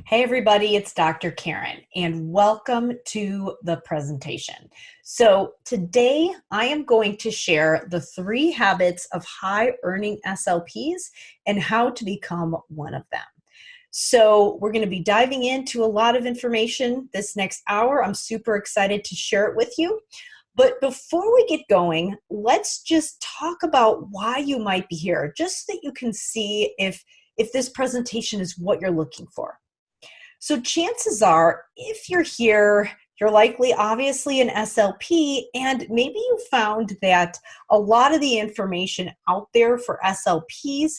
Hey everybody, it's Dr. Karen and welcome to the presentation. So today I am going to share the 3 habits of high earning SLPs and how to become one of them. So we're going to be diving into a lot of information this next hour. I'm super excited to share it with you. But before we get going, let's just talk about why you might be here, just so that you can see if this presentation is what you're looking for. So chances are, if you're here, you're likely obviously an SLP, and maybe you found that a lot of the information out there for SLPs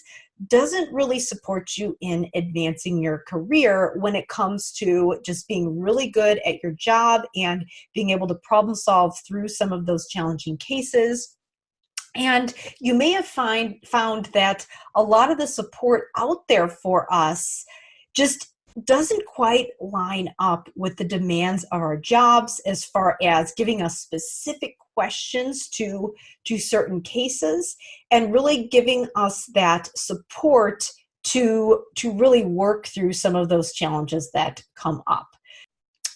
doesn't really support you in advancing your career when it comes to just being really good at your job and being able to problem solve through some of those challenging cases. And you may have found that a lot of the support out there for us just doesn't quite line up with the demands of our jobs as far as giving us specific questions to certain cases and really giving us that support to really work through some of those challenges that come up.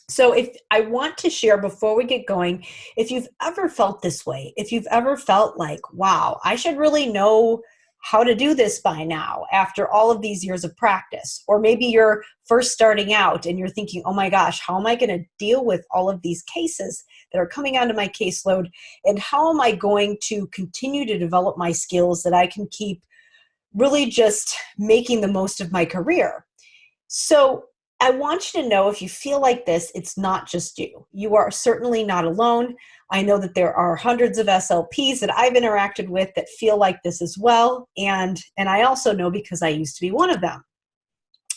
So if I want to share before we get going, if you've ever felt this way, if you've ever felt like, wow, I should really know how to do this by now after all of these years of practice, or maybe you're first starting out and you're thinking, oh my gosh, how am I going to deal with all of these cases that are coming onto my caseload, and how am I going to continue to develop my skills that I can keep really just making the most of my career? So I want you to know, if you feel like this, it's not just you. You are certainly not alone. I know that there are hundreds of SLPs that I've interacted with that feel like this as well. And I also know because I used to be one of them.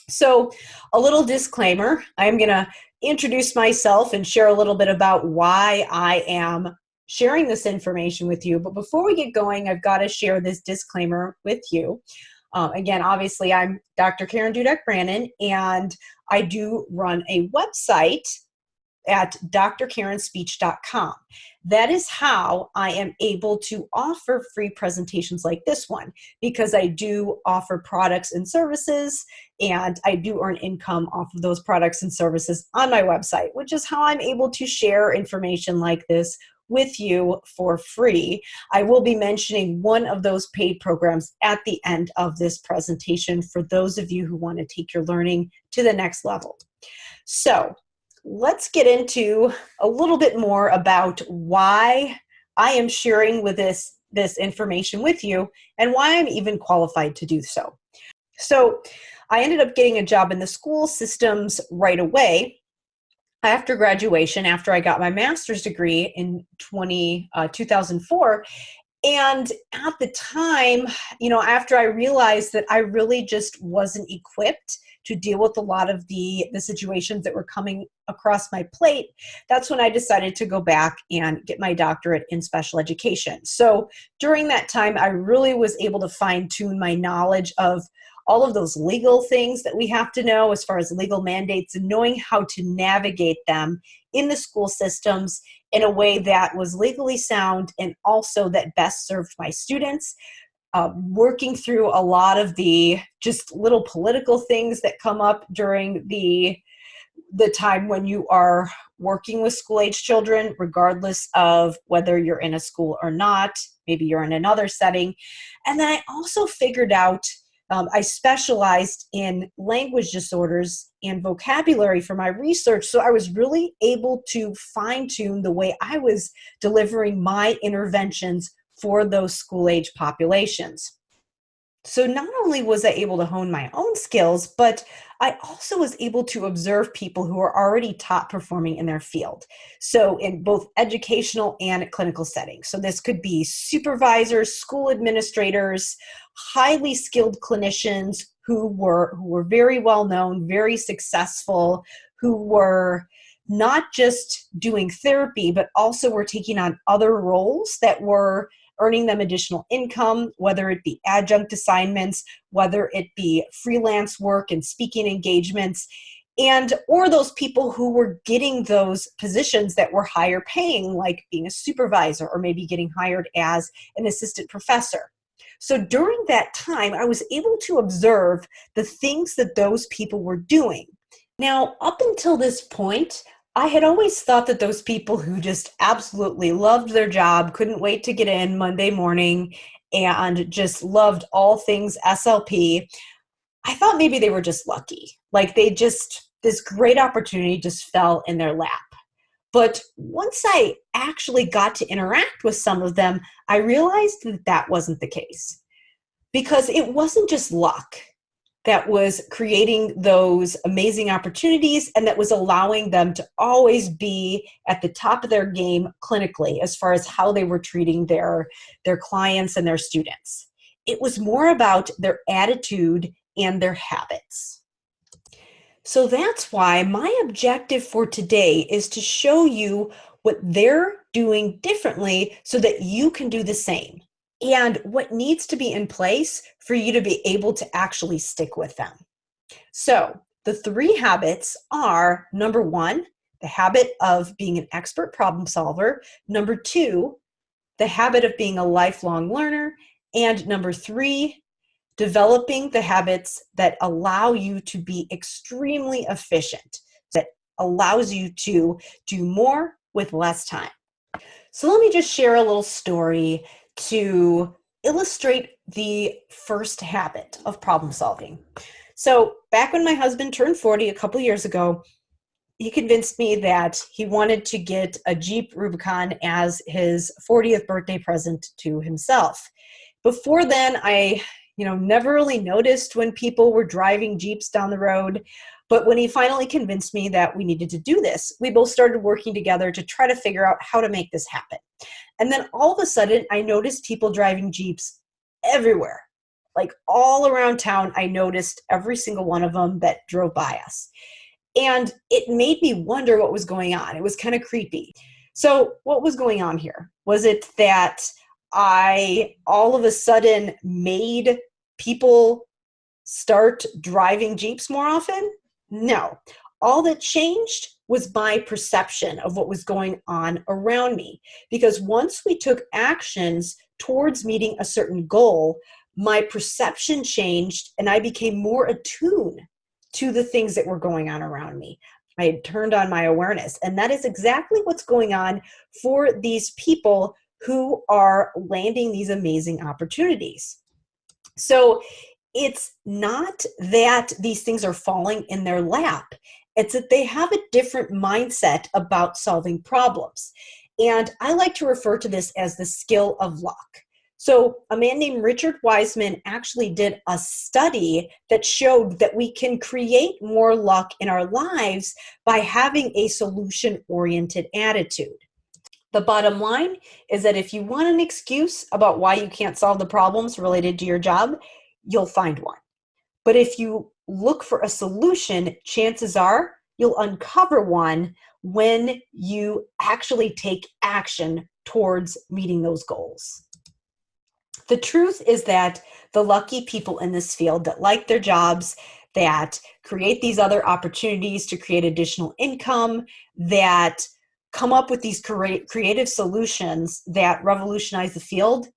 So a little disclaimer, I'm going to introduce myself and share a little bit about why I am sharing this information with you. But before we get going, I've got to share this disclaimer with you. Again, obviously, I'm Dr. Karen Dudek-Brannan, and I do run a website at drkarenspeech.com. That is how I am able to offer free presentations like this one, because I do offer products and services, and I do earn income off of those products and services on my website, which is how I'm able to share information like this with you for free. I will be mentioning one of those paid programs at the end of this presentation for those of you who want to take your learning to the next level. So let's get into a little bit more about why I am sharing with this information with you and why I'm even qualified to do so. So I ended up getting a job in the school systems right away after graduation, after I got my master's degree in 2004. And at the time, after I realized that I really just wasn't equipped to deal with a lot of the situations that were coming across my plate, that's when I decided to go back and get my doctorate in special education. So during that time, I really was able to fine-tune my knowledge of all of those legal things that we have to know as far as legal mandates, and knowing how to navigate them in the school systems in a way that was legally sound and also that best served my students. Working through a lot of the just little political things that come up during the time when you are working with school-age children, regardless of whether you're in a school or not. Maybe you're in another setting. And then I also figured out I specialized in language disorders and vocabulary for my research, so I was really able to fine-tune the way I was delivering my interventions for those school-age populations. So not only was I able to hone my own skills, but I also was able to observe people who are already top performing in their field. So in both educational and clinical settings. So this could be supervisors, school administrators, highly skilled clinicians who were very well known, very successful, who were not just doing therapy, but also were taking on other roles that were earning them additional income, whether it be adjunct assignments, whether it be freelance work and speaking engagements, or those people who were getting those positions that were higher paying, like being a supervisor or maybe getting hired as an assistant professor. So during that time, I was able to observe the things that those people were doing Now, up until this point, I had always thought that those people who just absolutely loved their job, couldn't wait to get in Monday morning, and just loved all things SLP, I thought maybe they were just lucky. Like this great opportunity just fell in their lap. But once I actually got to interact with some of them, I realized that that wasn't the case because it wasn't just luck that was creating those amazing opportunities and that was allowing them to always be at the top of their game clinically as far as how they were treating their clients and their students. It was more about their attitude and their habits. So that's why my objective for today is to show you what they're doing differently so that you can do the same, and what needs to be in place for you to be able to actually stick with them. So the 3 habits are: number 1, the habit of being an expert problem solver; number 2, the habit of being a lifelong learner; and number 3, developing the habits that allow you to be extremely efficient, that allows you to do more with less time. So let me just share a little story to illustrate the first habit of problem solving. So back when my husband turned 40 a couple years ago, he convinced me that he wanted to get a Jeep Rubicon as his 40th birthday present to himself. Before then, I never really noticed when people were driving Jeeps down the road. But when he finally convinced me that we needed to do this, we both started working together to try to figure out how to make this happen. And then all of a sudden, I noticed people driving Jeeps everywhere. Like all around town, I noticed every single one of them that drove by us. And it made me wonder what was going on. It was kind of creepy. So what was going on here? Was it that I all of a sudden made people start driving Jeeps more often? No. All that changed was my perception of what was going on around me. Because once we took actions towards meeting a certain goal, my perception changed and I became more attuned to the things that were going on around me. I had turned on my awareness. And that is exactly what's going on for these people who are landing these amazing opportunities. So it's not that these things are falling in their lap. It's that they have a different mindset about solving problems. And I like to refer to this as the skill of luck. So a man named Richard Wiseman actually did a study that showed that we can create more luck in our lives by having a solution-oriented attitude. The bottom line is that if you want an excuse about why you can't solve the problems related to your job, you'll find one. But if you look for a solution, chances are you'll uncover one when you actually take action towards meeting those goals. The truth is that the lucky people in this field that like their jobs, that create these other opportunities to create additional income, that come up with these creative solutions that revolutionize the field,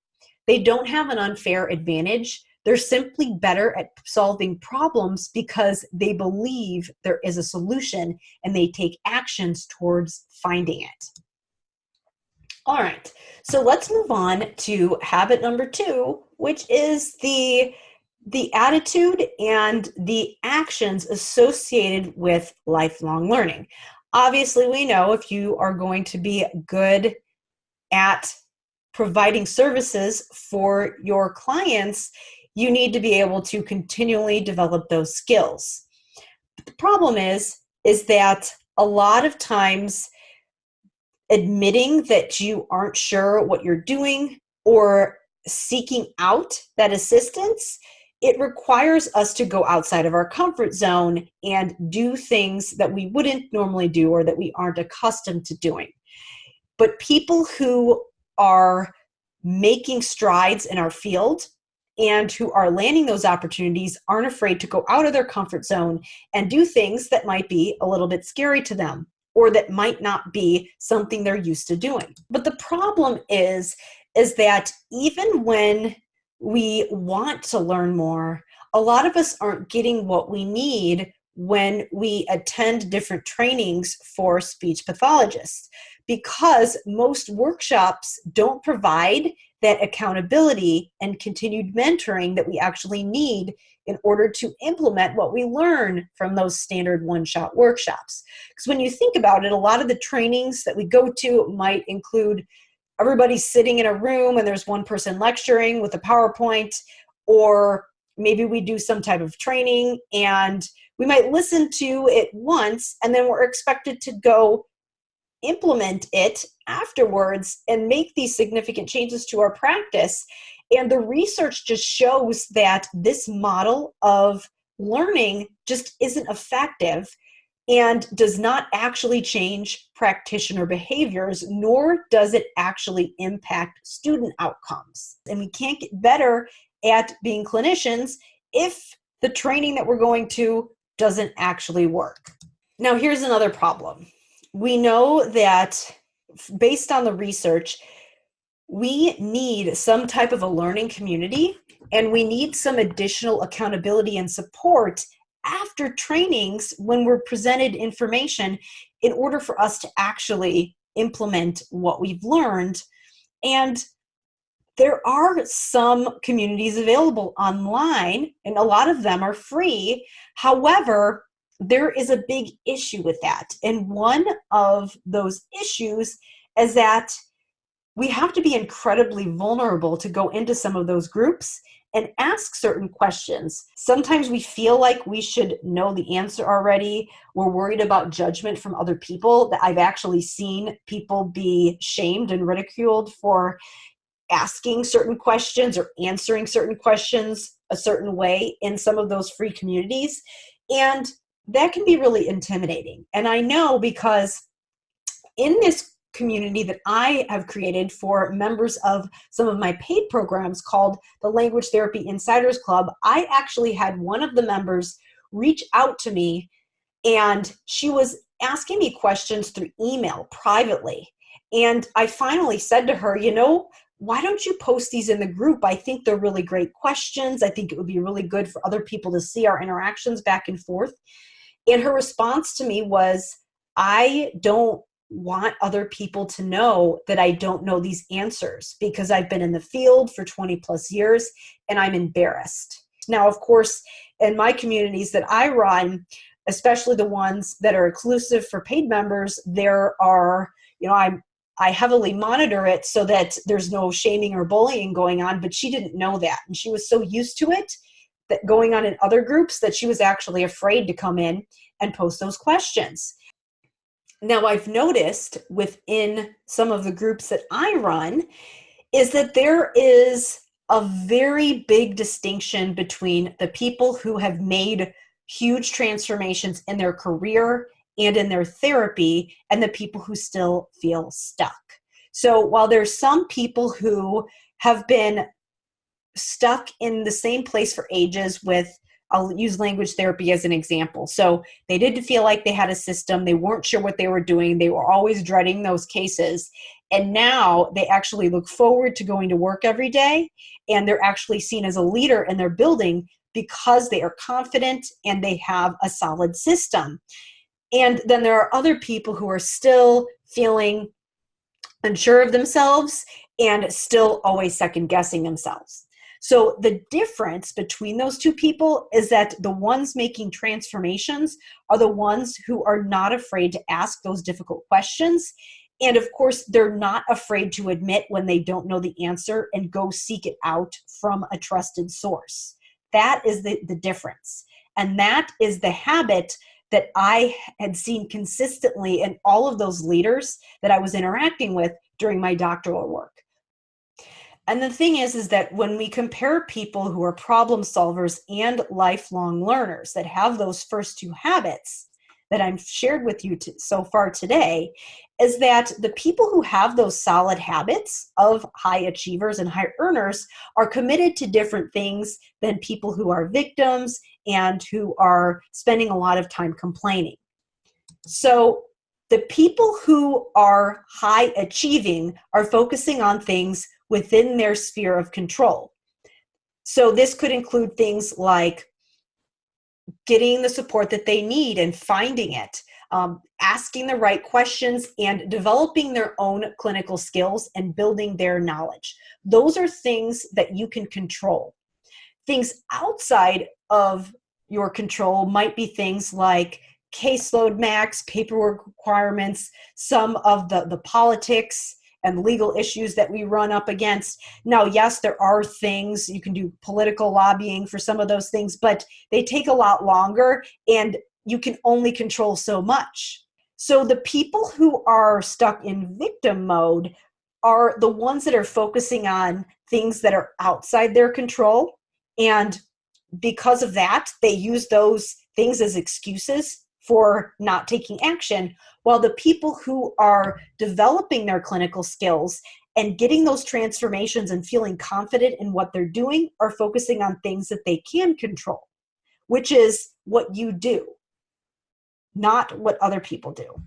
they don't have an unfair advantage. They're simply better at solving problems because they believe there is a solution and they take actions towards finding it. All right, so let's move on to habit number 2, which is the attitude and the actions associated with lifelong learning. Obviously, we know if you are going to be good at providing services for your clients, you need to be able to continually develop those skills. But the problem is that a lot of times admitting that you aren't sure what you're doing or seeking out that assistance, it requires us to go outside of our comfort zone and do things that we wouldn't normally do or that we aren't accustomed to doing. But people who are making strides in our field and who are landing those opportunities aren't afraid to go out of their comfort zone and do things that might be a little bit scary to them or that might not be something they're used to doing. But the problem is that even when we want to learn more, a lot of us aren't getting what we need when we attend different trainings for speech pathologists, because most workshops don't provide that accountability and continued mentoring that we actually need in order to implement what we learn from those standard one-shot workshops. Because when you think about it, a lot of the trainings that we go to might include everybody's sitting in a room and there's one person lecturing with a PowerPoint, or maybe we do some type of training and we might listen to it once and then we're expected to go implement it afterwards and make these significant changes to our practice. And the research just shows that this model of learning just isn't effective and does not actually change practitioner behaviors, nor does it actually impact student outcomes. And we can't get better at being clinicians if the training that we're going to doesn't actually work. Now, here's another problem. We know that based on the research, we need some type of a learning community, and we need some additional accountability and support after trainings when we're presented information in order for us to actually implement what we've learned. And there are some communities available online, and a lot of them are free. However, there is a big issue with that. And one of those issues is that we have to be incredibly vulnerable to go into some of those groups and ask certain questions. Sometimes we feel like we should know the answer already. We're worried about judgment from other people. That I've actually seen people be shamed and ridiculed for asking certain questions or answering certain questions a certain way in some of those free communities. And that can be really intimidating. And I know because in this community that I have created for members of some of my paid programs called the Language Therapy Insiders Club, I actually had one of the members reach out to me, and she was asking me questions through email privately. And I finally said to her, why don't you post these in the group? I think they're really great questions. I think it would be really good for other people to see our interactions back and forth. And her response to me was, I don't want other people to know that I don't know these answers because I've been in the field for 20 plus years and I'm embarrassed. Now, of course, in my communities that I run, especially the ones that are exclusive for paid members, there are, I heavily monitor it so that there's no shaming or bullying going on, but she didn't know that. And she was so used to it that going on in other groups that she was actually afraid to come in and post those questions. Now, I've noticed within some of the groups that I run is that there is a very big distinction between the people who have made huge transformations in their career and in their therapy and the people who still feel stuck. So while there's some people who have been stuck in the same place for ages with, I'll use language therapy as an example. So they didn't feel like they had a system. They weren't sure what they were doing. They were always dreading those cases. And now they actually look forward to going to work every day. And they're actually seen as a leader in their building because they are confident and they have a solid system. And then there are other people who are still feeling unsure of themselves and still always second guessing themselves. So the difference between those two people is that the ones making transformations are the ones who are not afraid to ask those difficult questions. And of course, they're not afraid to admit when they don't know the answer and go seek it out from a trusted source. That is the difference. And that is the habit that I had seen consistently in all of those leaders that I was interacting with during my doctoral work. And the thing is that when we compare people who are problem solvers and lifelong learners that have those first two habits that I've shared with you so far today, is that the people who have those solid habits of high achievers and high earners are committed to different things than people who are victims and who are spending a lot of time complaining. So the people who are high achieving are focusing on things within their sphere of control. So this could include things like getting the support that they need and finding it, asking the right questions, and developing their own clinical skills and building their knowledge. Those are things that you can control. Things outside of your control might be things like caseload max, paperwork requirements, some of the politics and legal issues that we run up against. Now, yes, there are things, you can do political lobbying for some of those things, but they take a lot longer and you can only control so much. So the people who are stuck in victim mode are the ones that are focusing on things that are outside their control. And because of that, they use those things as excuses for not taking action, while the people who are developing their clinical skills and getting those transformations and feeling confident in what they're doing are focusing on things that they can control, which is what you do, not what other people do.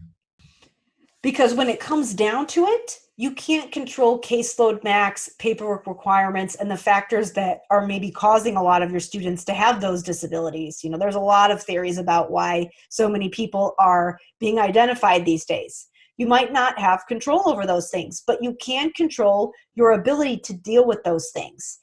Because when it comes down to it, you can't control caseload max, paperwork requirements, and the factors that are maybe causing a lot of your students to have those disabilities. You know, there's a lot of theories about why so many people are being identified these days. You might not have control over those things, but you can control your ability to deal with those things.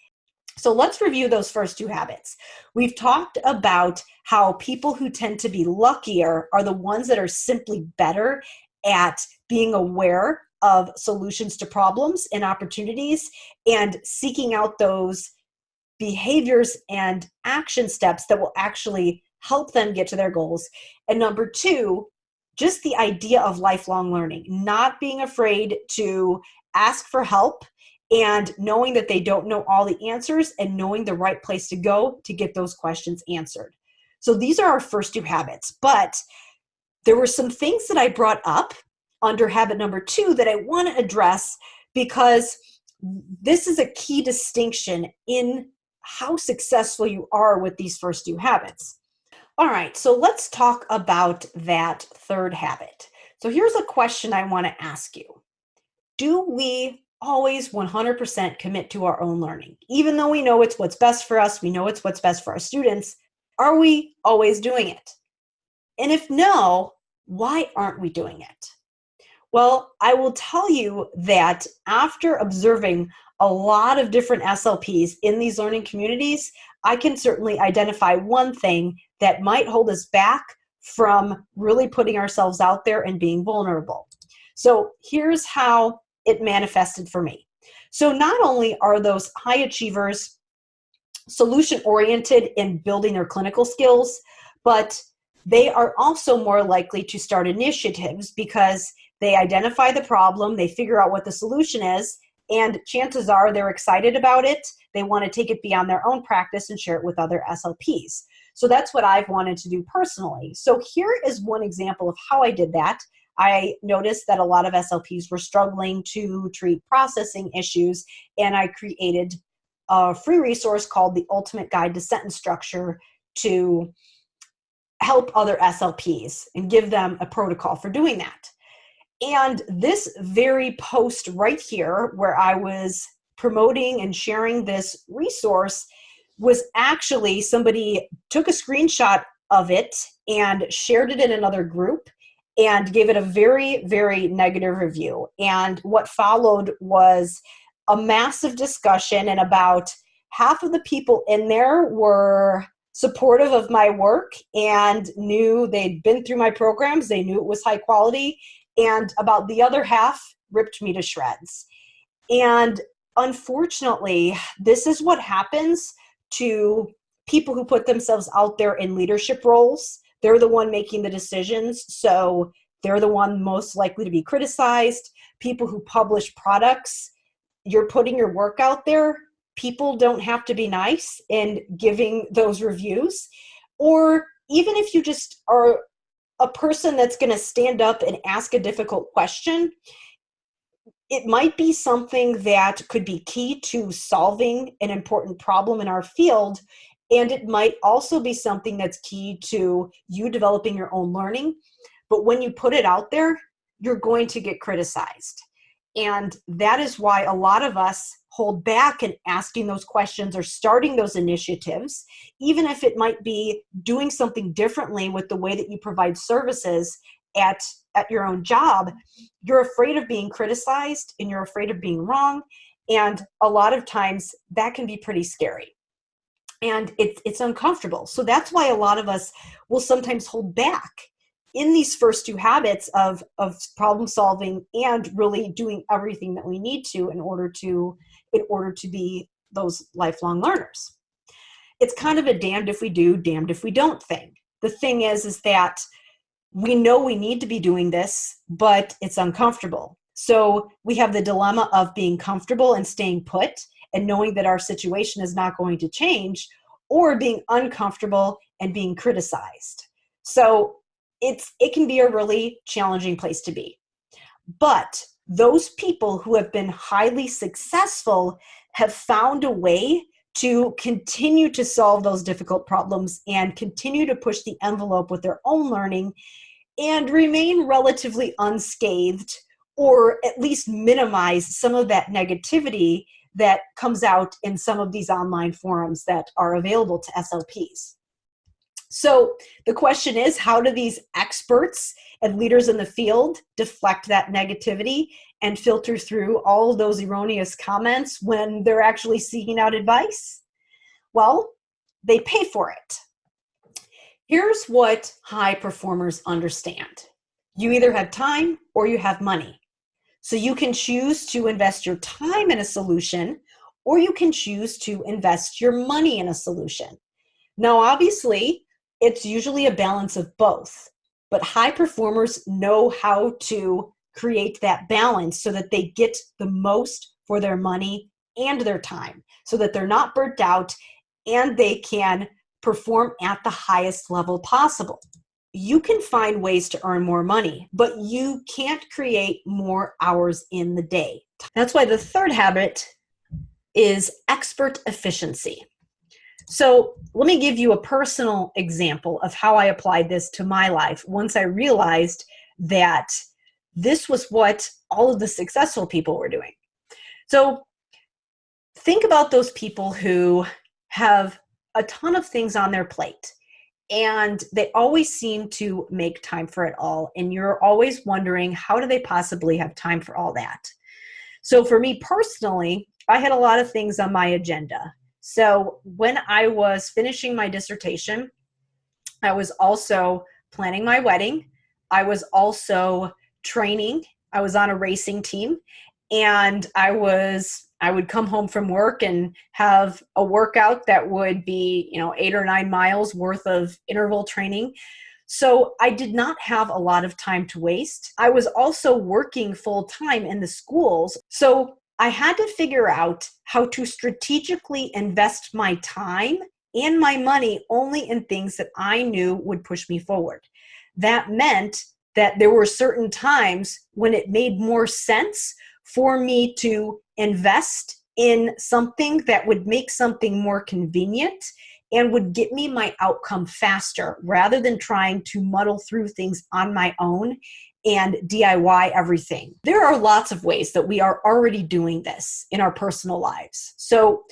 So let's review those first two habits. We've talked about how people who tend to be luckier are the ones that are simply better at being aware of solutions to problems and opportunities and seeking out those behaviors and action steps that will actually help them get to their goals. And number two, just the idea of lifelong learning, not being afraid to ask for help and knowing that they don't know all the answers and knowing the right place to go to get those questions answered. So these are our first two habits, but there were some things that I brought up under habit number two that I want to address because this is a key distinction in how successful you are with these first two habits. All right, so let's talk about that third habit. So here's a question I want to ask you. Do we always 100% commit to our own learning? Even though we know it's what's best for us, we know it's what's best for our students, are we always doing it? And if no, why aren't we doing it? Well, I will tell you that after observing a lot of different SLPs in these learning communities, I can certainly identify one thing that might hold us back from really putting ourselves out there and being vulnerable. So here's how it manifested for me. So not only are those high achievers solution-oriented in building their clinical skills, but they are also more likely to start initiatives because they identify the problem, they figure out what the solution is, and chances are they're excited about it. They want to take it beyond their own practice and share it with other SLPs. So that's what I've wanted to do personally. So here is one example of how I did that. I noticed that a lot of SLPs were struggling to treat processing issues, and I created a free resource called The Ultimate Guide to Sentence Structure to help other SLPs and give them a protocol for doing that. And this very post right here, where I was promoting and sharing this resource, was actually somebody took a screenshot of it and shared it in another group and gave it a very, very negative review. And what followed was a massive discussion, and about half of the people in there were supportive of my work and knew they'd been through my programs, they knew it was high quality, and about the other half ripped me to shreds. And unfortunately, this is what happens to people who put themselves out there in leadership roles. They're the one making the decisions, so they're the one most likely to be criticized. People who publish products, you're putting your work out there. People don't have to be nice in giving those reviews. Or even if you just are a person that's going to stand up and ask a difficult question, it might be something that could be key to solving an important problem in our field. And it might also be something that's key to you developing your own learning. But when you put it out there, you're going to get criticized. And that is why a lot of us hold back in asking those questions or starting those initiatives, even if it might be doing something differently with the way that you provide services at your own job, you're afraid of being criticized and you're afraid of being wrong. And a lot of times that can be pretty scary. And it's uncomfortable. So that's why a lot of us will sometimes hold back in these first two habits of problem solving and really doing everything that we need to in order to be those lifelong learners. It's kind of a damned if we do, damned if we don't thing. The thing is that we know we need to be doing this, but it's uncomfortable. So we have the dilemma of being comfortable and staying put and knowing that our situation is not going to change, or being uncomfortable and being criticized. So it can be a really challenging place to be. But those people who have been highly successful have found a way to continue to solve those difficult problems and continue to push the envelope with their own learning and remain relatively unscathed, or at least minimize some of that negativity that comes out in some of these online forums that are available to SLPs. So the question is, how do these experts and leaders in the field deflect that negativity and filter through all of those erroneous comments when they're actually seeking out advice? Well, they pay for it. Here's what high performers understand. You either have time or you have money. So you can choose to invest your time in a solution, or you can choose to invest your money in a solution. Now, obviously, it's usually a balance of both, but high performers know how to create that balance so that they get the most for their money and their time, so that they're not burnt out and they can perform at the highest level possible. You can find ways to earn more money, but you can't create more hours in the day. That's why the third habit is expert efficiency. So let me give you a personal example of how I applied this to my life once I realized that this was what all of the successful people were doing. So think about those people who have a ton of things on their plate, and they always seem to make time for it all. And you're always wondering, how do they possibly have time for all that? So for me personally, I had a lot of things on my agenda. So when I was finishing my dissertation, I was also planning my wedding. I was also training. I was on a racing team, and I would come home from work and have a workout that would be, 8 or 9 miles worth of interval training. So I did not have a lot of time to waste. I was also working full time in the schools. So I had to figure out how to strategically invest my time and my money only in things that I knew would push me forward. That meant that there were certain times when it made more sense for me to invest in something that would make something more convenient and would get me my outcome faster, rather than trying to muddle through things on my own and DIY everything. There are lots of ways that we are already doing this in our personal lives. So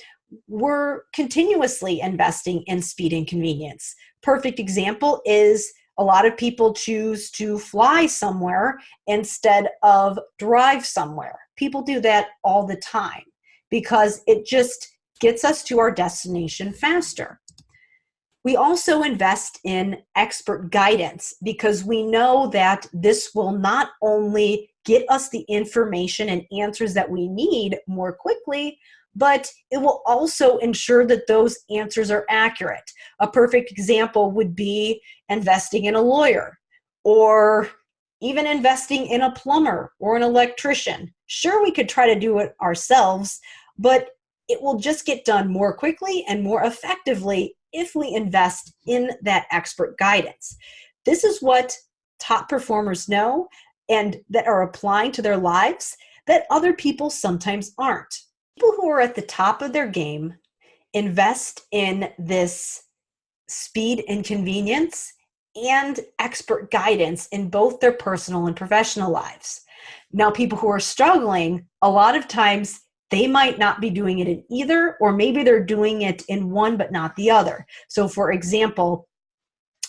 we're continuously investing in speed and convenience. Perfect example is a lot of people choose to fly somewhere instead of drive somewhere. People do that all the time because it just gets us to our destination faster. We also invest in expert guidance because we know that this will not only get us the information and answers that we need more quickly, but it will also ensure that those answers are accurate. A perfect example would be investing in a lawyer, or even investing in a plumber or an electrician. Sure, we could try to do it ourselves, but it will just get done more quickly and more effectively if we invest in that expert guidance. This is what top performers know and that are applying to their lives that other people sometimes aren't. People who are at the top of their game invest in this speed and convenience and expert guidance in both their personal and professional lives. Now, people who are struggling, a lot of times they might not be doing it in either, or maybe they're doing it in one but not the other. So for example,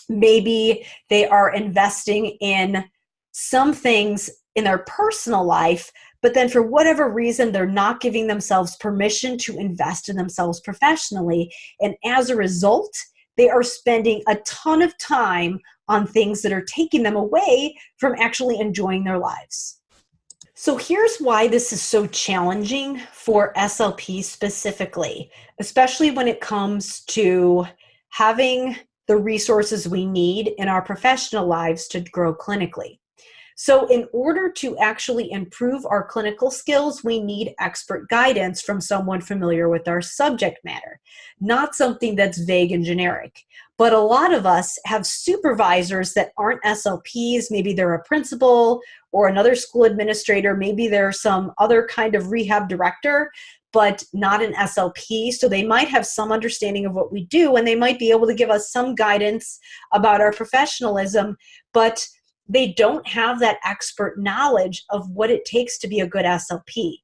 maybe they are investing in some things in their personal life, but then for whatever reason, they're not giving themselves permission to invest in themselves professionally. And as a result, they are spending a ton of time on things that are taking them away from actually enjoying their lives. So here's why this is so challenging for SLPs specifically, especially when it comes to having the resources we need in our professional lives to grow clinically. So in order to actually improve our clinical skills, we need expert guidance from someone familiar with our subject matter, not something that's vague and generic. But a lot of us have supervisors that aren't SLPs. Maybe they're a principal or another school administrator. Maybe they're some other kind of rehab director, but not an SLP. So they might have some understanding of what we do, and they might be able to give us some guidance about our professionalism, but they don't have that expert knowledge of what it takes to be a good SLP.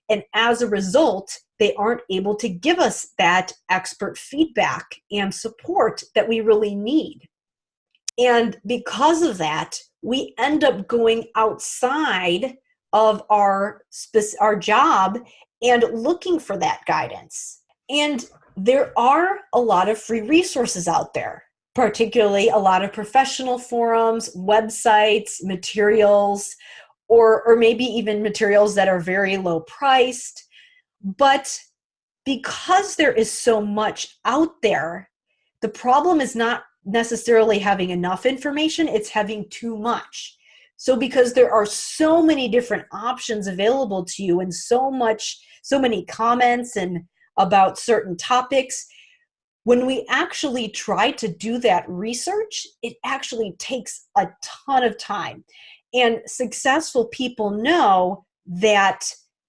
And as a result, they aren't able to give us that expert feedback and support that we really need. And because of that, we end up going outside of our job and looking for that guidance. And there are a lot of free resources out there, particularly a lot of professional forums, websites, materials, or maybe even materials that are very low priced. But because there is so much out there, the problem is not necessarily having enough information, it's having too much. So because there are so many different options available to you and so many comments and about certain topics, when we actually try to do that research, it actually takes a ton of time. And successful people know that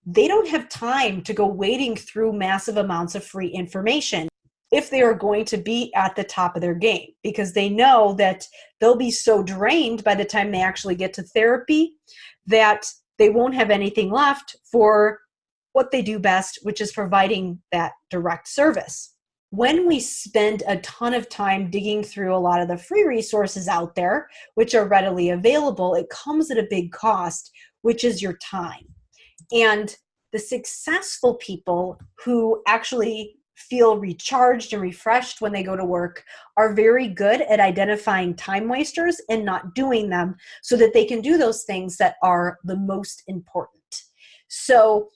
they don't have time to go wading through massive amounts of free information if they are going to be at the top of their game, because they know that they'll be so drained by the time they actually get to therapy that they won't have anything left for what they do best, which is providing that direct service. When we spend a ton of time digging through a lot of the free resources out there, which are readily available, it comes at a big cost, which is your time. And the successful people who actually feel recharged and refreshed when they go to work are very good at identifying time wasters and not doing them so that they can do those things that are the most important. So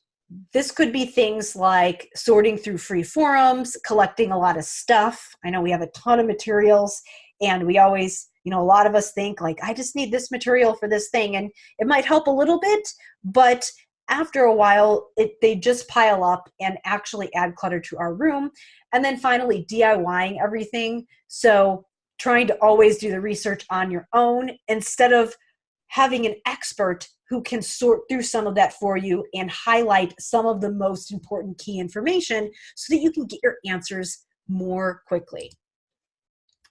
this could be things like sorting through free forums, collecting a lot of stuff. I know we have a ton of materials, and we always, a lot of us think like, I just need this material for this thing, and it might help a little bit, but after a while, they just pile up and actually add clutter to our room. And then finally, DIYing everything. So trying to always do the research on your own instead of having an expert who can sort through some of that for you and highlight some of the most important key information so that you can get your answers more quickly.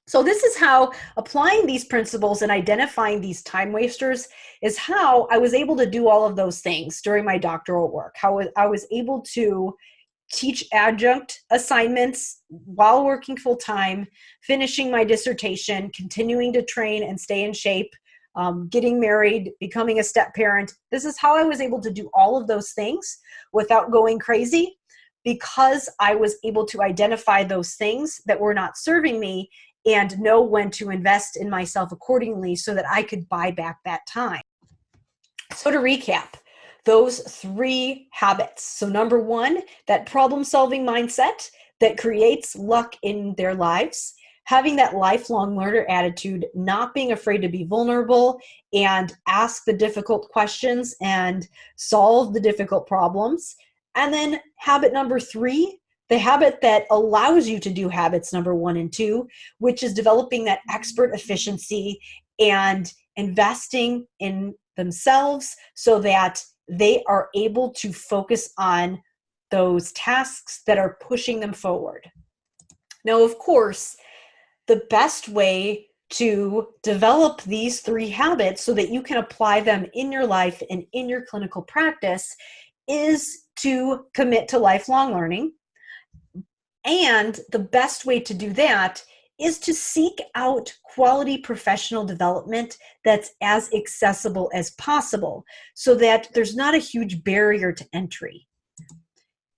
So this is how applying these principles and identifying these time wasters is how I was able to do all of those things during my doctoral work. How I was able to teach adjunct assignments while working full-time, finishing my dissertation, continuing to train and stay in shape, getting married, becoming a step parent. This is how I was able to do all of those things without going crazy, because I was able to identify those things that were not serving me and know when to invest in myself accordingly so that I could buy back that time. So to recap, those 3 habits. So number 1, that problem-solving mindset that creates luck in their lives. Having that lifelong learner attitude, not being afraid to be vulnerable and ask the difficult questions and solve the difficult problems. And then habit number 3, the habit that allows you to do habits number 1 and 2, which is developing that expert efficiency and investing in themselves so that they are able to focus on those tasks that are pushing them forward. Now, of course, the best way to develop these 3 habits so that you can apply them in your life and in your clinical practice is to commit to lifelong learning. And the best way to do that is to seek out quality professional development that's as accessible as possible so that there's not a huge barrier to entry.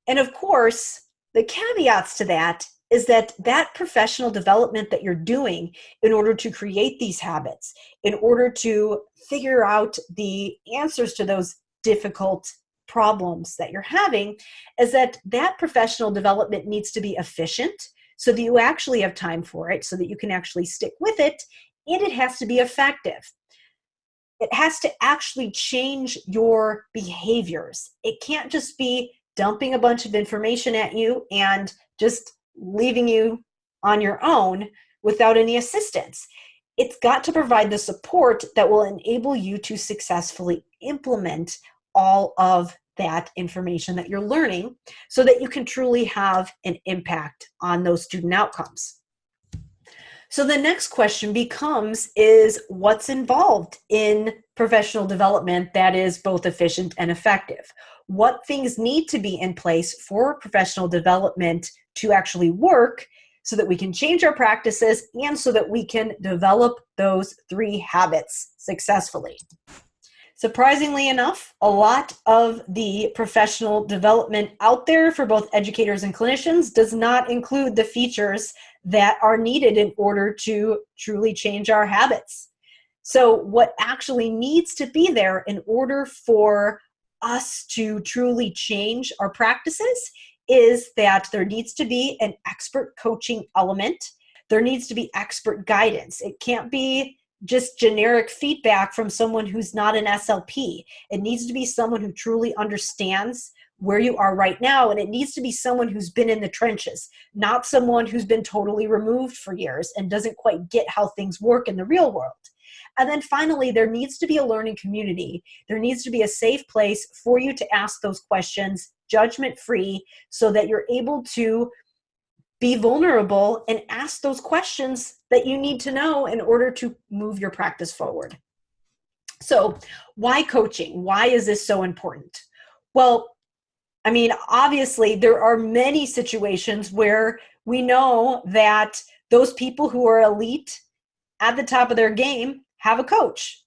And of course, the caveats to that is that that professional development that you're doing in order to create these habits, in order to figure out the answers to those difficult problems that you're having, is that that professional development needs to be efficient so that you actually have time for it, so that you can actually stick with it, and it has to be effective. It has to actually change your behaviors. It can't just be dumping a bunch of information at you and just leaving you on your own without any assistance. It's got to provide the support that will enable you to successfully implement all of that information that you're learning so that you can truly have an impact on those student outcomes. So the next question becomes is what's involved in professional development that is both efficient and effective? What things need to be in place for professional development to actually work so that we can change our practices and so that we can develop those 3 habits successfully? Surprisingly enough, a lot of the professional development out there for both educators and clinicians does not include the features that are needed in order to truly change our habits. So what actually needs to be there in order for us to truly change our practices is that there needs to be an expert coaching element. There needs to be expert guidance. It can't be just generic feedback from someone who's not an SLP. It needs to be someone who truly understands where you are right now, and it needs to be someone who's been in the trenches, not someone who's been totally removed for years and doesn't quite get how things work in the real world. And then finally, there needs to be a learning community. There needs to be a safe place for you to ask those questions, judgment-free, so that you're able to be vulnerable and ask those questions that you need to know in order to move your practice forward. So why coaching? Why is this so important? Well, I mean, obviously, there are many situations where we know that those people who are elite at the top of their game have a coach.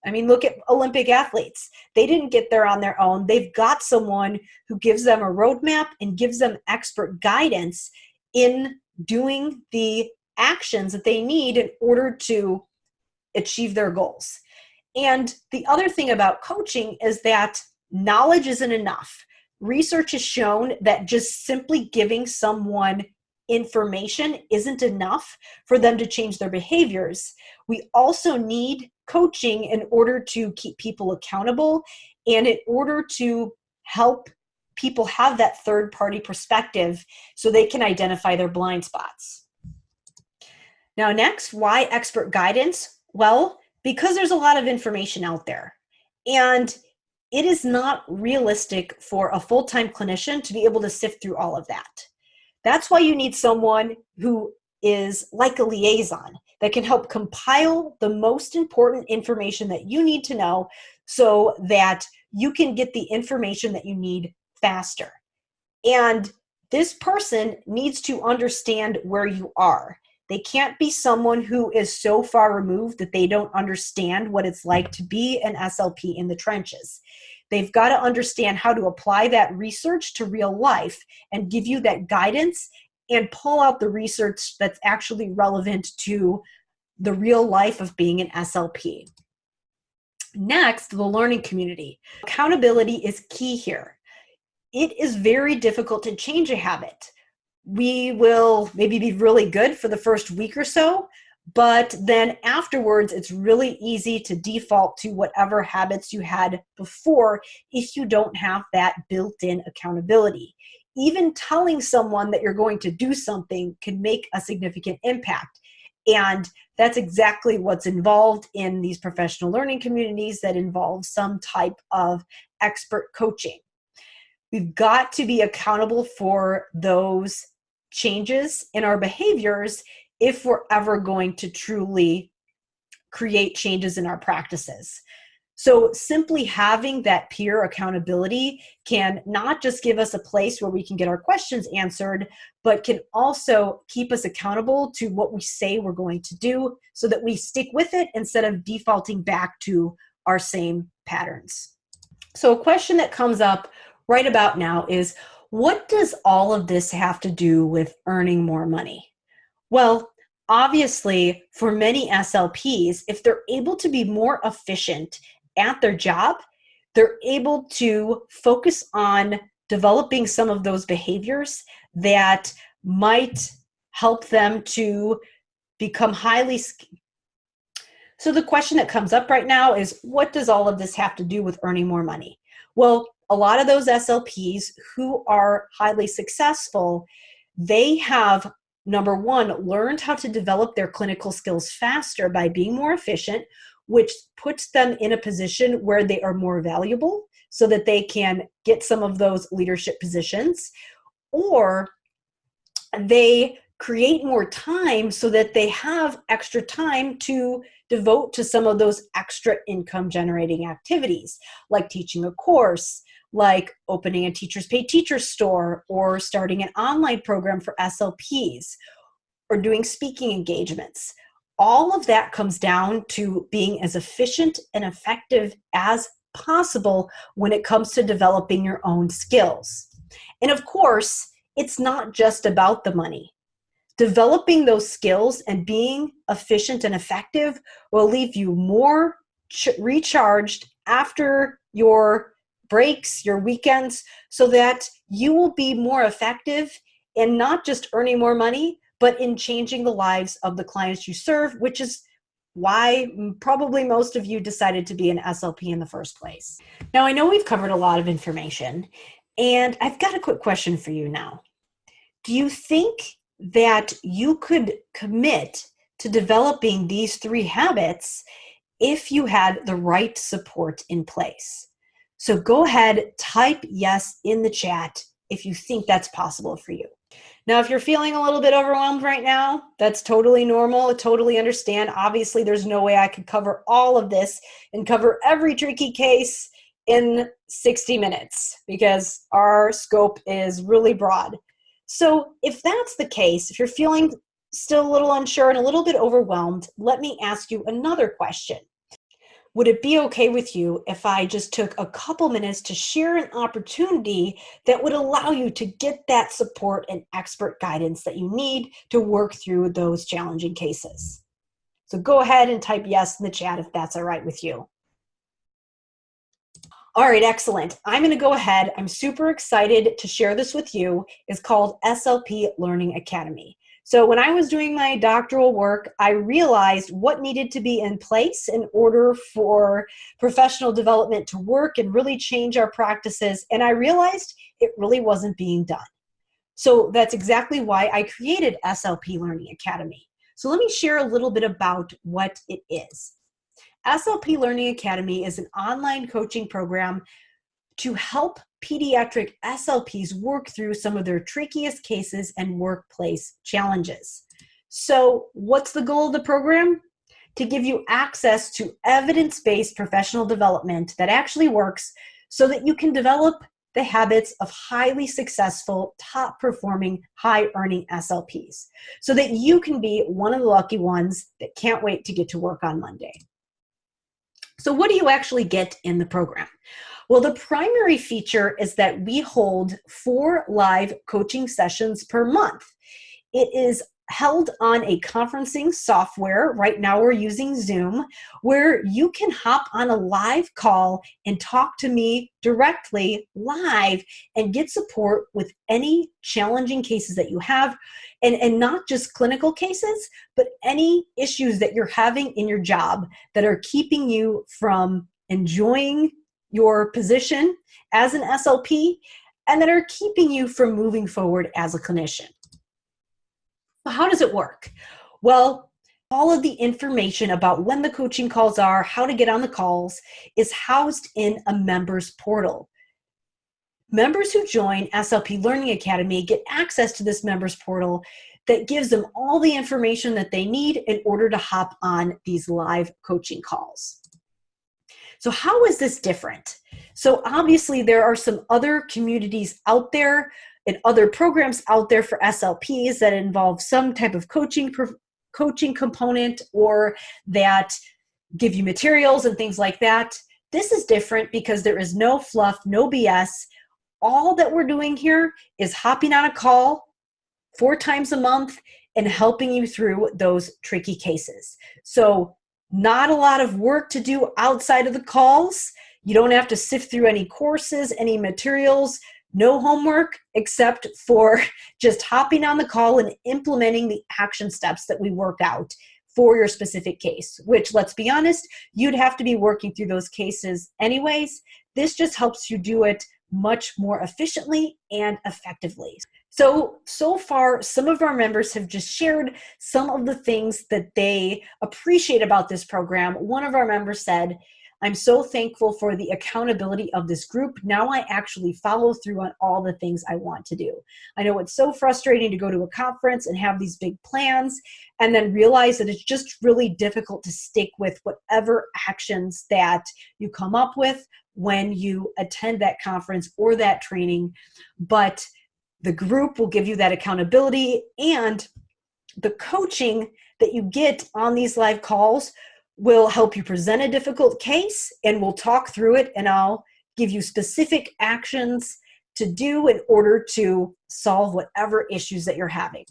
I mean, look at Olympic athletes. They didn't get there on their own. They've got someone who gives them a roadmap and gives them expert guidance in doing the actions that they need in order to achieve their goals. And the other thing about coaching is that knowledge isn't enough. Research has shown that just simply giving someone information isn't enough for them to change their behaviors. We also need coaching in order to keep people accountable and in order to help people have that third-party perspective so they can identify their blind spots. Now next, why expert guidance? Well, because there's a lot of information out there, and it is not realistic for a full-time clinician to be able to sift through all of that. That's why you need someone who is like a liaison that can help compile the most important information that you need to know so that you can get the information that you need faster. And this person needs to understand where you are. They can't be someone who is so far removed that they don't understand what it's like to be an SLP in the trenches. They've got to understand how to apply that research to real life and give you that guidance and pull out the research that's actually relevant to the real life of being an SLP. Next, the learning community. Accountability is key here. It is very difficult to change a habit. We will maybe be really good for the first week or so, but then afterwards, it's really easy to default to whatever habits you had before if you don't have that built-in accountability. Even telling someone that you're going to do something can make a significant impact. And that's exactly what's involved in these professional learning communities that involve some type of expert coaching. We've got to be accountable for those changes in our behaviors if we're ever going to truly create changes in our practices. So simply having that peer accountability can not just give us a place where we can get our questions answered, but can also keep us accountable to what we say we're going to do so that we stick with it instead of defaulting back to our same patterns. So a question that comes up right about now is, what does all of this have to do with earning more money? Well, obviously, for many SLPs, if they're able to be more efficient at their job, they're able to focus on developing some of those behaviors that might help them to become highly skilled. So the question that comes up right now is, what does all of this have to do with earning more money? Well, a lot of those SLPs who are highly successful, they have, number one, learned how to develop their clinical skills faster by being more efficient, which puts them in a position where they are more valuable so that they can get some of those leadership positions, or they create more time so that they have extra time to devote to some of those extra income generating activities, like teaching a course, like opening a teachers pay teachers store, or starting an online program for SLPs, or doing speaking engagements. All of that comes down to being as efficient and effective as possible when it comes to developing your own skills. And of course, it's not just about the money. Developing those skills and being efficient and effective will leave you more recharged after your breaks, your weekends, so that you will be more effective in not just earning more money, but in changing the lives of the clients you serve, which is why probably most of you decided to be an SLP in the first place. Now, I know we've covered a lot of information, and I've got a quick question for you now. Do you think that you could commit to developing these 3 habits if you had the right support in place? So go ahead, type yes in the chat if you think that's possible for you. Now, if you're feeling a little bit overwhelmed right now, that's totally normal. I totally understand. Obviously, there's no way I could cover all of this and cover every tricky case in 60 minutes because our scope is really broad. So if that's the case, if you're feeling still a little unsure and a little bit overwhelmed, let me ask you another question. Would it be okay with you if I just took a couple minutes to share an opportunity that would allow you to get that support and expert guidance that you need to work through those challenging cases? So go ahead and type yes in the chat if that's all right with you. All right, excellent. I'm going to go ahead. I'm super excited to share this with you. It's called SLP Learning Academy. So when I was doing my doctoral work, I realized what needed to be in place in order for professional development to work and really change our practices. And I realized it really wasn't being done. So that's exactly why I created SLP Learning Academy. So let me share a little bit about what it is. SLP Learning Academy is an online coaching program to help pediatric SLPs work through some of their trickiest cases and workplace challenges. So what's the goal of the program? To give you access to evidence-based professional development that actually works so that you can develop the habits of highly successful, top-performing, high-earning SLPs so that you can be one of the lucky ones that can't wait to get to work on Monday. So what do you actually get in the program? Well, the primary feature is that we hold 4 live coaching sessions per month. It is held on a conferencing software. Right now we're using Zoom, where you can hop on a live call and talk to me directly live and get support with any challenging cases that you have, and not just clinical cases, but any issues that you're having in your job that are keeping you from enjoying your position as an SLP and that are keeping you from moving forward as a clinician. How does it work? Well, all of the information about when the coaching calls are, how to get on the calls, is housed in a members portal. Members who join SLP Learning Academy get access to this members portal that gives them all the information that they need in order to hop on these live coaching calls. So how is this different? So obviously there are some other communities out there and other programs out there for SLPs that involve some type of coaching component, or that give you materials and things like that. This is different because there is no fluff, no BS. All that we're doing here is hopping on a call 4 times a month and helping you through those tricky cases. So not a lot of work to do outside of the calls. You don't have to sift through any courses, any materials, no homework except for just hopping on the call and implementing the action steps that we work out for your specific case, which, let's be honest, you'd have to be working through those cases anyways. This just helps you do it much more efficiently and effectively. So far, some of our members have just shared some of the things that they appreciate about this program. One of our members said, "I'm so thankful for the accountability of this group. Now I actually follow through on all the things I want to do. I know it's so frustrating to go to a conference and have these big plans and then realize that it's just really difficult to stick with whatever actions that you come up with when you attend that conference or that training. But the group will give you that accountability, and the coaching that you get on these live calls will help you present a difficult case, and we'll talk through it, and I'll give you specific actions to do in order to solve whatever issues that you're having."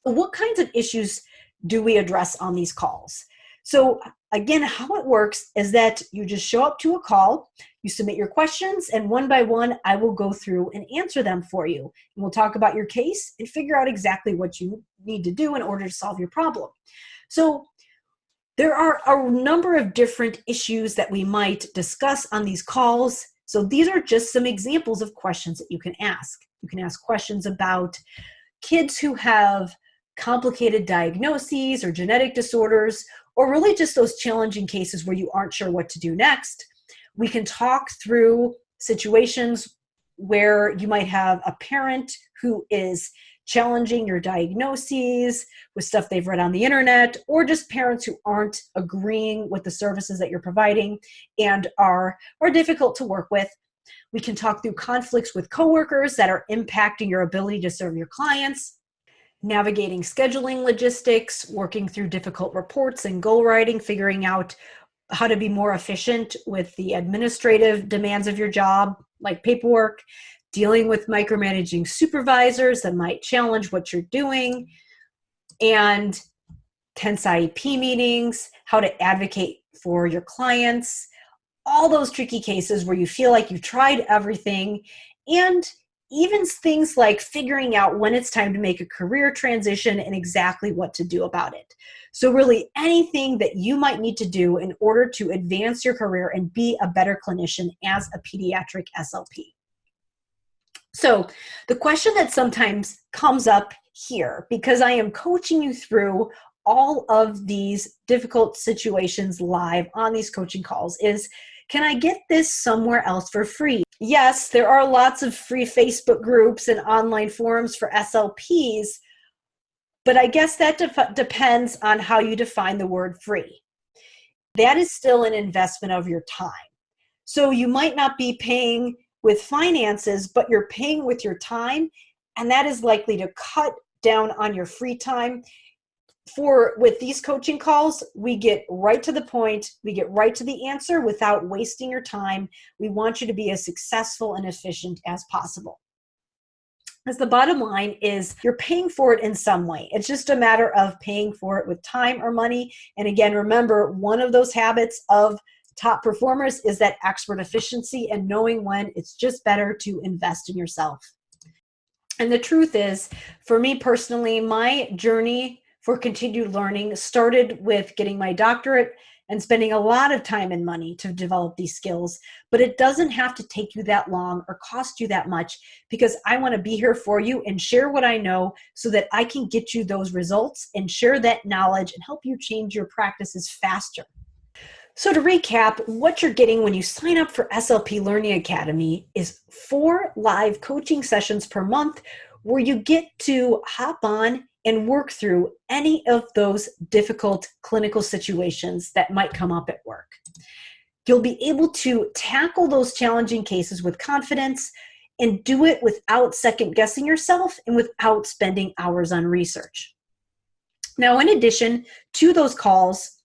What kinds of issues do we address on these calls? So again, how it works is that you just show up to a call, you submit your questions, and one by one, I will go through and answer them for you. And we'll talk about your case and figure out exactly what you need to do in order to solve your problem. So there are a number of different issues that we might discuss on these calls. So these are just some examples of questions that you can ask. You can ask questions about kids who have complicated diagnoses or genetic disorders, or really just those challenging cases where you aren't sure what to do next. We can talk through situations where you might have a parent who is challenging your diagnoses with stuff they've read on the internet, or just parents who aren't agreeing with the services that you're providing and are difficult to work with. We can talk through conflicts with coworkers that are impacting your ability to serve your clients, navigating scheduling logistics, working through difficult reports and goal writing, figuring out how to be more efficient with the administrative demands of your job, like paperwork, dealing with micromanaging supervisors that might challenge what you're doing, and tense IEP meetings, how to advocate for your clients, all those tricky cases where you feel like you've tried everything, and even things like figuring out when it's time to make a career transition and exactly what to do about it. So really anything that you might need to do in order to advance your career and be a better clinician as a pediatric SLP. So the question that sometimes comes up here, because I am coaching you through all of these difficult situations live on these coaching calls, is, can I get this somewhere else for free? Yes, there are lots of free Facebook groups and online forums for SLPs, but I guess that depends on how you define the word free. That is still an investment of your time. So you might not be paying with finances, but you're paying with your time, and that is likely to cut down on your free time. With these coaching calls, we get right to the point, we get right to the answer without wasting your time. We want you to be as successful and efficient as possible. As the bottom line is, you're paying for it in some way. It's just a matter of paying for it with time or money. And again, remember, one of those habits of top performers is that expert efficiency and knowing when it's just better to invest in yourself. And the truth is, for me personally, my journey for continued learning started with getting my doctorate and spending a lot of time and money to develop these skills. But it doesn't have to take you that long or cost you that much, because I want to be here for you and share what I know so that I can get you those results and share that knowledge and help you change your practices faster. So to recap, what you're getting when you sign up for SLP Learning Academy is 4 live coaching sessions per month where you get to hop on and work through any of those difficult clinical situations that might come up at work. You'll be able to tackle those challenging cases with confidence and do it without second guessing yourself and without spending hours on research. Now, in addition to those calls,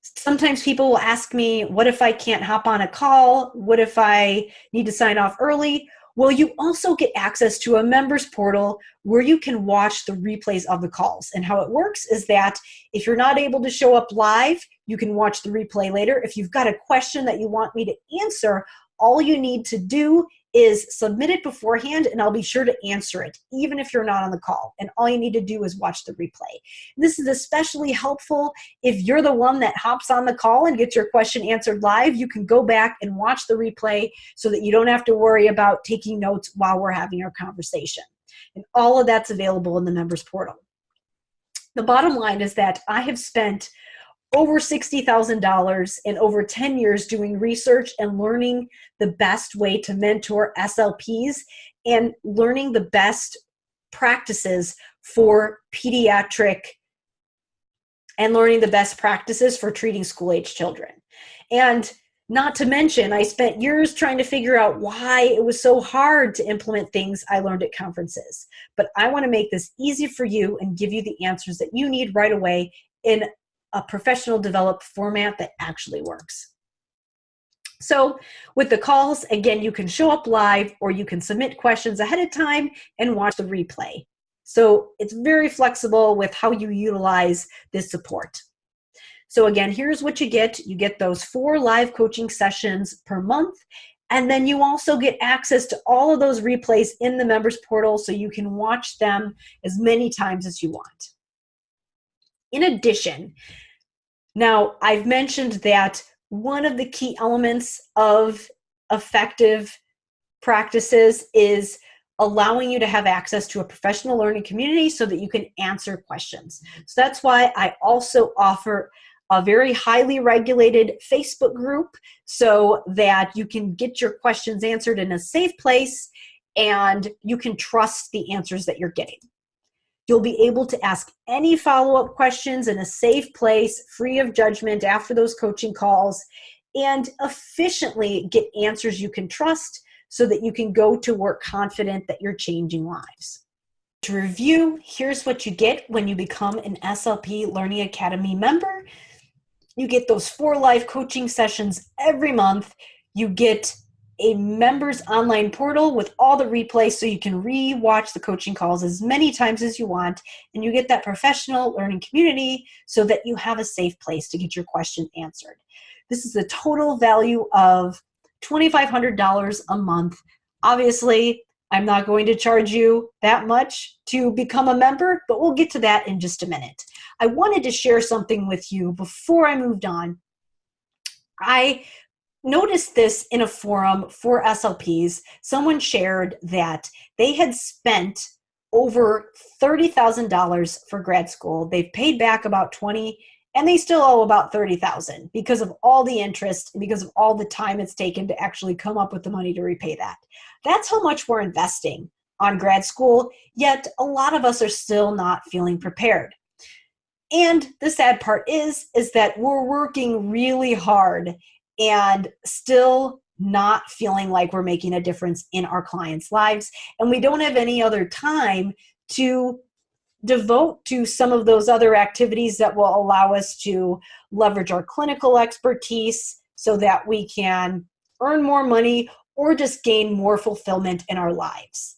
sometimes people will ask me, what if I can't hop on a call? What if I need to sign off early? Well, you also get access to a members portal where you can watch the replays of the calls. And how it works is that if you're not able to show up live, you can watch the replay later. If you've got a question that you want me to answer, all you need to do is submit it beforehand and I'll be sure to answer it, even if you're not on the call. And all you need to do is watch the replay. This is especially helpful if you're the one that hops on the call and gets your question answered live. You can go back and watch the replay so that you don't have to worry about taking notes while we're having our conversation. And all of that's available in the members portal. The bottom line is that I have spent over $60,000 in over 10 years doing research and learning the best way to mentor SLPs and learning the best practices for pediatric and learning the best practices for treating school-age children. And not to mention, I spent years trying to figure out why it was so hard to implement things I learned at conferences. But I want to make this easy for you and give you the answers that you need right away in a professional developed format that actually works. So with the calls, again, you can show up live or you can submit questions ahead of time and watch the replay. So it's very flexible with how you utilize this support. So again, here's what you get. You get those 4 live coaching sessions per month. And then you also get access to all of those replays in the members portal so you can watch them as many times as you want. In addition, now I've mentioned that one of the key elements of effective practices is allowing you to have access to a professional learning community so that you can answer questions. So that's why I also offer a very highly regulated Facebook group so that you can get your questions answered in a safe place and you can trust the answers that you're getting. You'll be able to ask any follow-up questions in a safe place, free of judgment after those coaching calls, and efficiently get answers you can trust so that you can go to work confident that you're changing lives. To review, here's what you get when you become an SLP Learning Academy member. You get those 4 live coaching sessions every month. You get a members online portal with all the replays so you can re-watch the coaching calls as many times as you want, and you get that professional learning community so that you have a safe place to get your question answered. This is a total value of $2,500 a month. Obviously, I'm not going to charge you that much to become a member, but we'll get to that in just a minute. I wanted to share something with you before I moved on. I noticed this in a forum for SLPs. Someone shared that they had spent over $30,000 for grad school. They've paid back about $20,000 and they still owe about $30,000 because of all the interest and because of all the time it's taken to actually come up with the money to repay that. That's how much we're investing on grad school, yet a lot of us are still not feeling prepared. And the sad part is that we're working really hard and still not feeling like we're making a difference in our clients' lives. And we don't have any other time to devote to some of those other activities that will allow us to leverage our clinical expertise so that we can earn more money or just gain more fulfillment in our lives.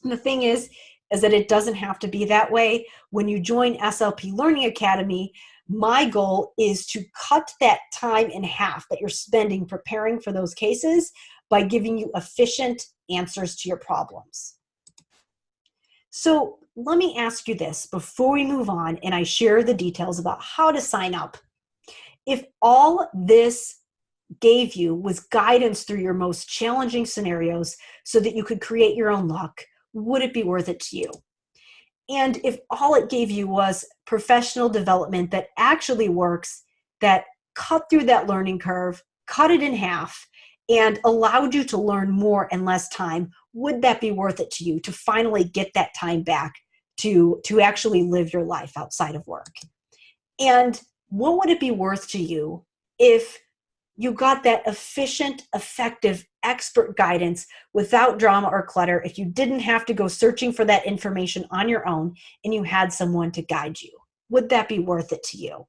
And the thing is that it doesn't have to be that way. When you join SLP Learning Academy, my goal is to cut that time in half that you're spending preparing for those cases by giving you efficient answers to your problems. So let me ask you this before we move on and I share the details about how to sign up. If all this gave you was guidance through your most challenging scenarios so that you could create your own luck, would it be worth it to you? And if all it gave you was professional development that actually works, that cut through that learning curve, cut it in half, and allowed you to learn more in less time, would that be worth it to you to finally get that time back to actually live your life outside of work? And what would it be worth to you if you got that efficient, effective, expert guidance without drama or clutter if you didn't have to go searching for that information on your own and you had someone to guide you. Would that be worth it to you?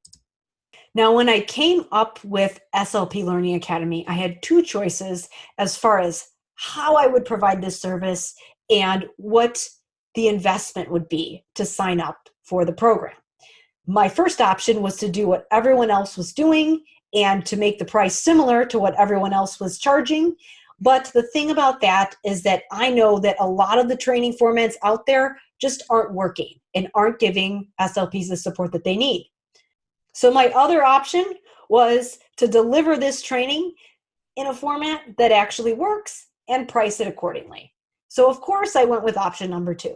Now, when I came up with SLP Learning Academy, I had two choices as far as how I would provide this service and what the investment would be to sign up for the program. My first option was to do what everyone else was doing and to make the price similar to what everyone else was charging. But the thing about that is that I know that a lot of the training formats out there just aren't working and aren't giving SLPs the support that they need. So my other option was to deliver this training in a format that actually works and price it accordingly. So of course I went with option number 2.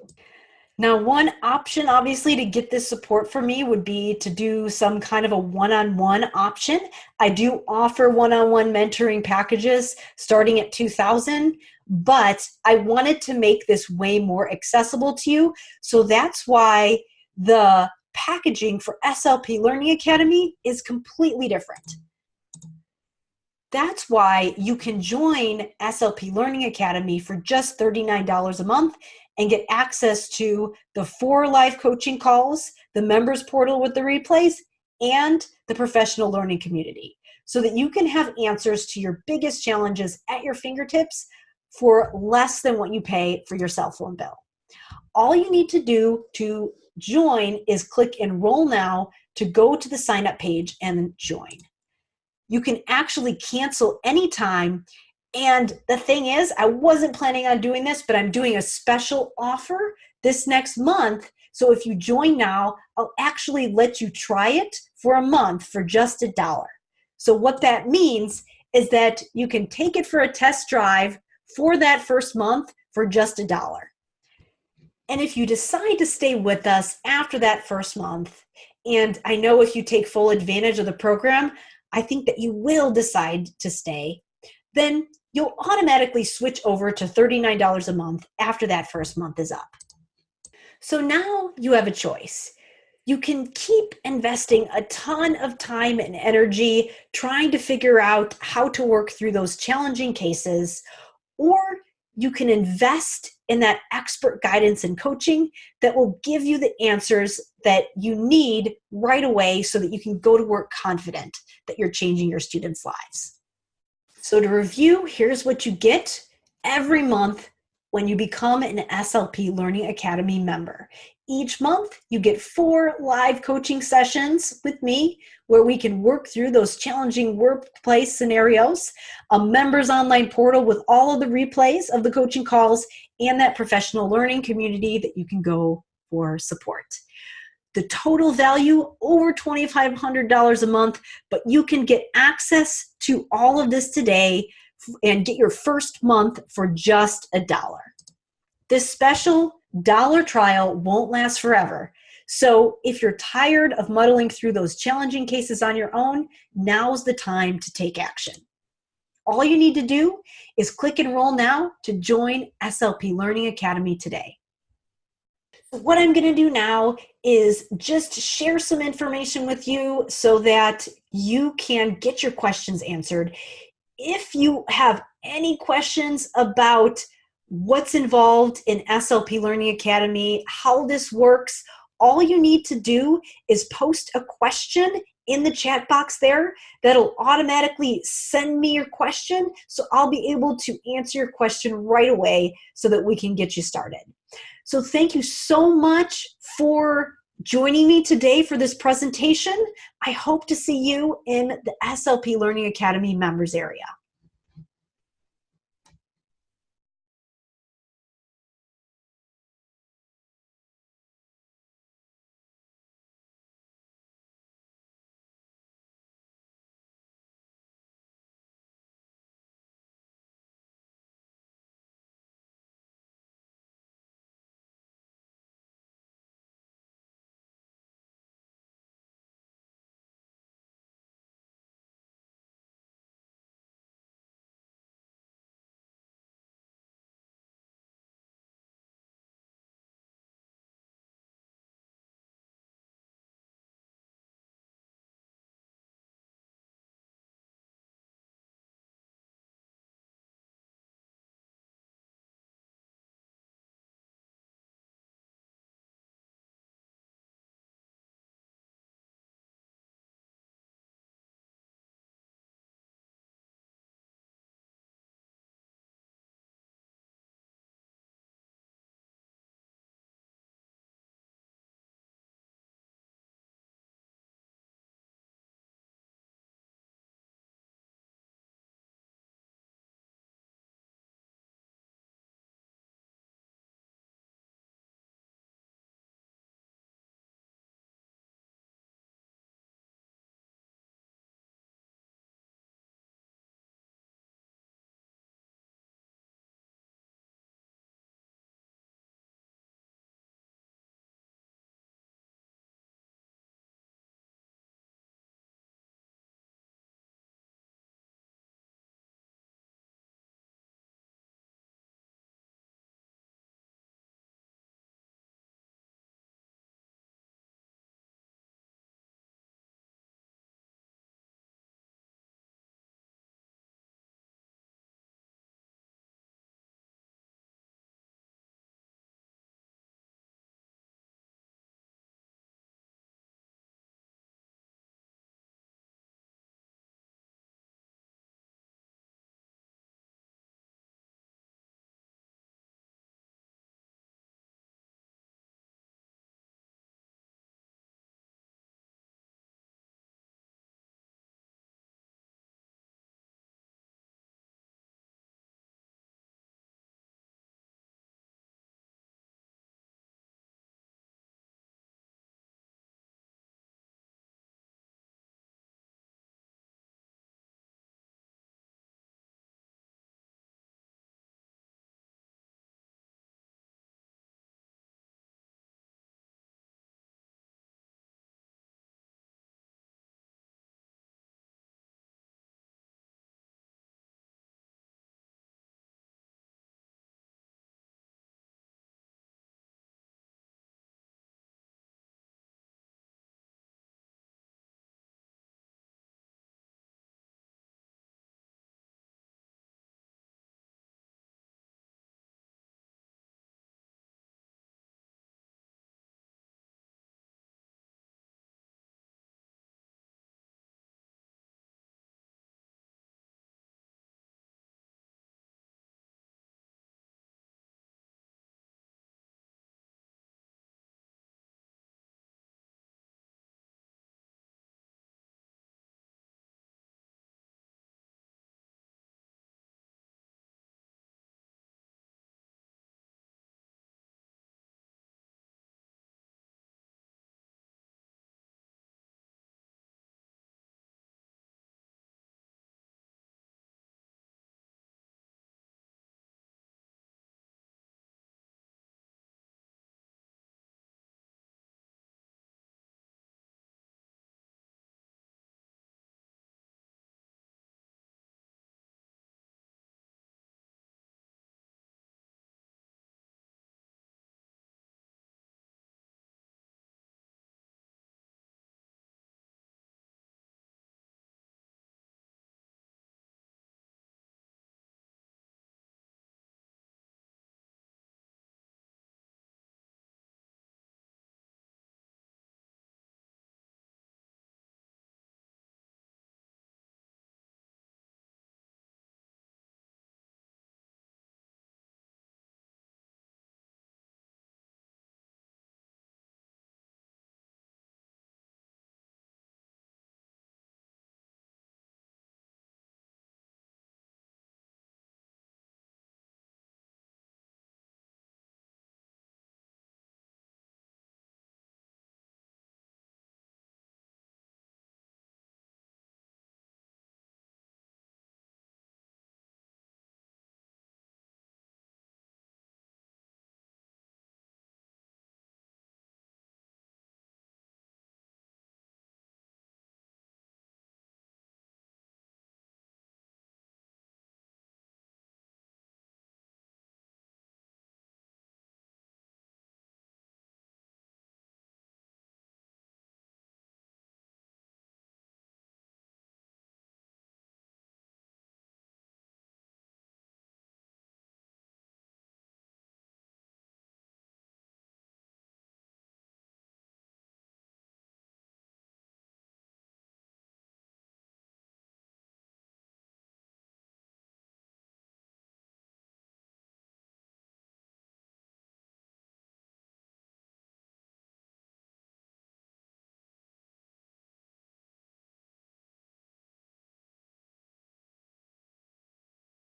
Now, one option obviously to get this support for me would be to do some kind of a one-on-one option. I do offer one-on-one mentoring packages starting at $2,000, but I wanted to make this way more accessible to you. So that's why the packaging for SLP Learning Academy is completely different. That's why you can join SLP Learning Academy for just $39 a month and get access to the 4 live coaching calls, the members portal with the replays, and the professional learning community, so that you can have answers to your biggest challenges at your fingertips for less than what you pay for your cell phone bill. All you need to do to join is click Enroll Now to go to the sign up page and join. You can actually cancel anytime. And the thing is, I wasn't planning on doing this, but I'm doing a special offer this next month. So if you join now, I'll actually let you try it for a month for just $1. So what that means is that you can take it for a test drive for that first month for just $1. And if you decide to stay with us after that first month, and I know if you take full advantage of the program, I think that you will decide to stay, then you'll automatically switch over to $39 a month after that first month is up. So now you have a choice. You can keep investing a ton of time and energy trying to figure out how to work through those challenging cases, or you can invest in that expert guidance and coaching that will give you the answers that you need right away so that you can go to work confident that you're changing your students' lives. So to review, here's what you get every month when you become an SLP Learning Academy member. Each month, you get 4 live coaching sessions with me where we can work through those challenging workplace scenarios, a members online portal with all of the replays of the coaching calls, and that professional learning community that you can go for support. The total value, over $2,500 a month, but you can get access to all of this today and get your first month for just $1. This special $1 trial won't last forever. So if you're tired of muddling through those challenging cases on your own, now's the time to take action. All you need to do is click Enroll Now to join SLP Learning Academy today. What I'm going to do now is just share some information with you so that you can get your questions answered. If you have any questions about what's involved in SLP Learning Academy, how this works, all you need to do is post a question in the chat box there. That'll automatically send me your question, so I'll be able to answer your question right away so that we can get you started. So thank you so much for joining me today for this presentation. I hope to see you in the SLP Learning Academy members area.